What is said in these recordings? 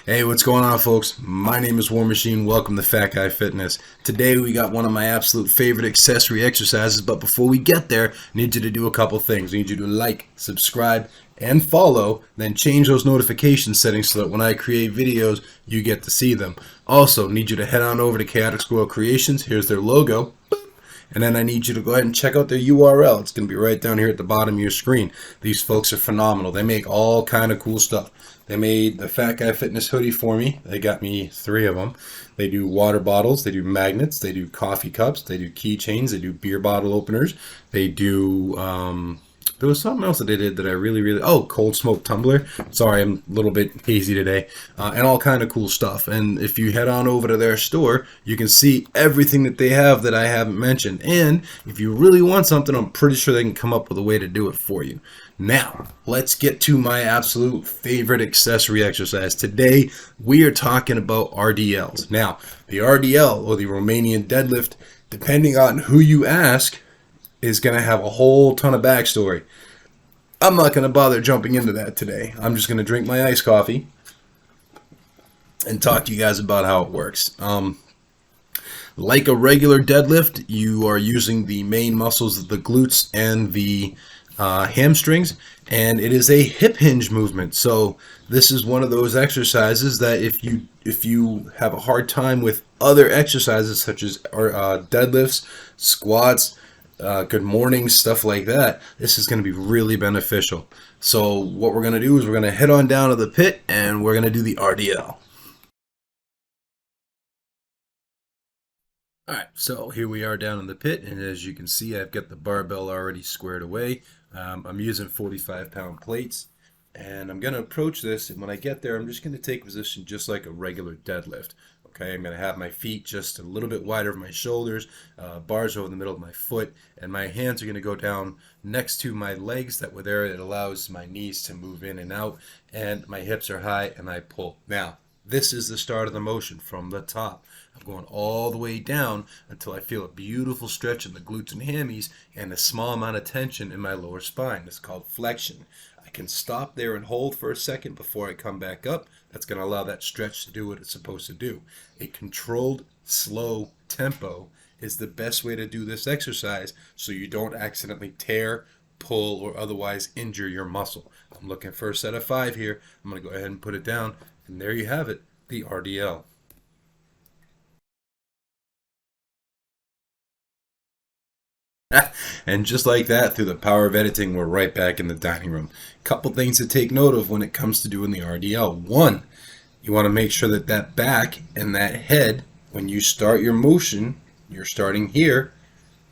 Hey, what's going on, folks? My name is War Machine. Welcome to Fat Guy Fitness. Today we got one of my absolute favorite accessory exercises, but before we get there, I need you to do a couple things. I need you to like, subscribe, and follow, then change those notification settings so that when I create videos, you get to see them. Also, need you to head on over to Chaotic Squirrel Creations. Here's their logo. And then I need you to go ahead and check out their URL. It's going to be right down here at the bottom of your screen. These folks are phenomenal. They make all kind of cool stuff. They made the Fat Guy Fitness hoodie for me. They got me 3 of them. They do water bottles. They do magnets. They do coffee cups. They do keychains. They do beer bottle openers. They do... there was something else that they did that I really, oh, cold smoke tumbler. Sorry, I'm a little bit hazy today. And all kind of cool stuff. And if you head on over to their store, you can see everything that they have that I haven't mentioned. And if you really want something, I'm pretty sure they can come up with a way to do it for you. Now, let's get to my absolute favorite accessory exercise. Today, we are talking about RDLs. Now, the RDL, or the Romanian deadlift, depending on who you ask, is going to have a whole ton of backstory. I'm not going to bother jumping into that today. I'm just going to drink my iced coffee and talk to you guys about how it works. Like a regular deadlift, you are using the main muscles of the glutes and the hamstrings, and it is a hip hinge movement. So this is one of those exercises that if you have a hard time with other exercises such as deadlifts, squats, good morning, stuff like that, this is going to be really beneficial. So what we're going to do is we're going to head on down to the pit and we're going to do the RDL. Alright, so here we are down in the pit, and as you can see, I've got the barbell already squared away. I'm using 45-pound plates, and I'm going to approach this, and when I get there, I'm just going to take a position just like a regular deadlift. Okay, I'm going to have my feet just a little bit wider of my shoulders, bars over the middle of my foot, and my hands are going to go down next to my legs that were there. It allows my knees to move in and out, and my hips are high, and I pull. Now, this is the start of the motion from the top. I'm going all the way down until I feel a beautiful stretch in the glutes and hammies and a small amount of tension in my lower spine. It's called flexion. I can stop there and hold for a second before I come back up. That's going to allow that stretch to do what it's supposed to do. A controlled, slow tempo is the best way to do this exercise so you don't accidentally tear, pull, or otherwise injure your muscle. I'm looking for a set of 5 here. I'm going to go ahead and put it down, and there you have it, the RDL. And just like that, through the power of editing, we're right back in the dining room. Couple things to take note of when it comes to doing the RDL. One, you want to make sure that that back and that head, when you start your motion, you're starting here,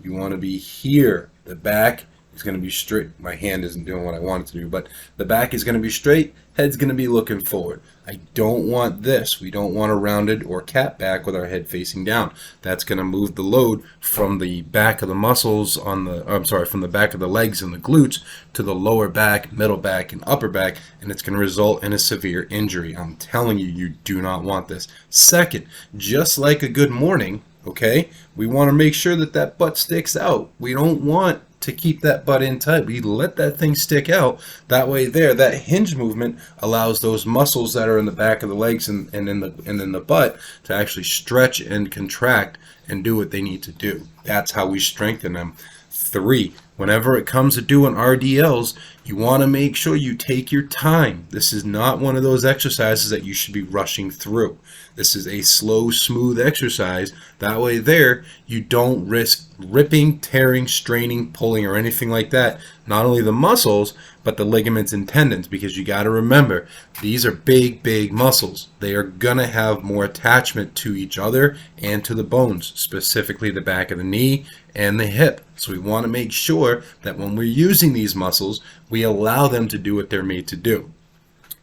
you want to be here. The back is going to be straight. My hand isn't doing what I want it to do, but the back is going to be straight, head's going to be looking forward. I don't want this. We don't want a rounded or cat back with our head facing down. That's going to move the load from the back of the muscles on the, from the back of the legs and the glutes to the lower back, middle back, and upper back, and it's going to result in a severe injury. I'm telling you, you do not want this. Second, just like a good morning, okay, we want to make sure that that butt sticks out. We don't want to keep that butt in tight. We let that thing stick out. That way there, that hinge movement allows those muscles that are in the back of the legs and in the butt to actually stretch and contract and do what they need to do. That's how we strengthen them. 3, whenever it comes to doing RDLs, you want to make sure you take your time. This is not one of those exercises that you should be rushing through. This is a slow, smooth exercise. That way there, you don't risk ripping, tearing, straining, pulling, or anything like that. Not only the muscles, but the ligaments and tendons, because you got to remember, these are big muscles. They are going to have more attachment to each other and to the bones, specifically the back of the knee and the hip. So we want to make sure that when we're using these muscles, we allow them to do what they're made to do.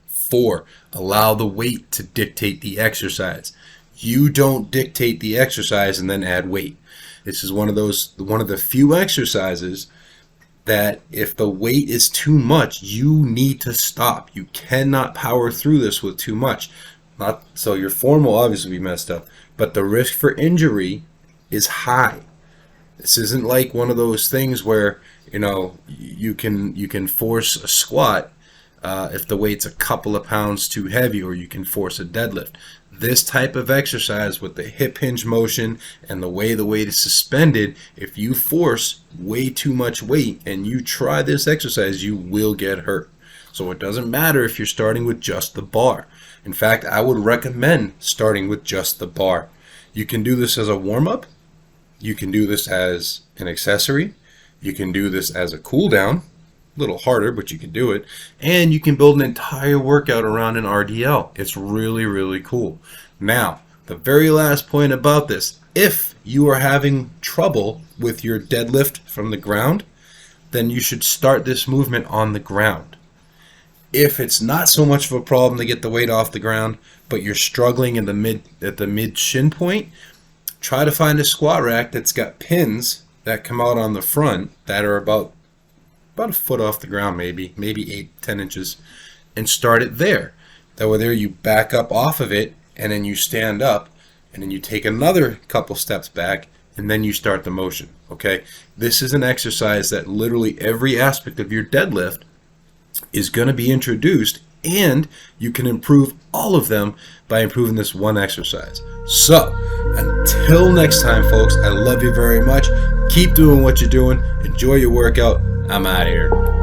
4, allow the weight to dictate the exercise. You don't dictate the exercise and then add weight. This is one of the few exercises that if the weight is too much, you need to stop. You cannot power through this with too much. So your form will obviously be messed up, but the risk for injury is high. This isn't like one of those things where, you know, you can force a squat if the weight's a couple of pounds too heavy, or you can force a deadlift. This type of exercise with the hip hinge motion and the way the weight is suspended, if you force way too much weight and you try this exercise, you will get hurt. So it doesn't matter if you're starting with just the bar. In fact, I would recommend starting with just the bar. You can do this as a warm-up. You can do this as an accessory. You can do this as a cool down. A little harder, but you can do it. And you can build an entire workout around an RDL. It's really, really cool. Now, the very last point about this, if you are having trouble with your deadlift from the ground, then you should start this movement on the ground. If it's not so much of a problem to get the weight off the ground, but you're struggling at the mid shin point, try to find a squat rack that's got pins that come out on the front that are about a foot off the ground, maybe 8-10 inches, and start it there. That way there you back up off of it, and then you stand up, and then you take another couple steps back, and then you start the motion. Okay, this is an exercise that literally every aspect of your deadlift is going to be introduced, and you can improve all of them by improving this one exercise. So until next time, folks, I love you very much. Keep doing what you're doing. Enjoy your workout. I'm out of here.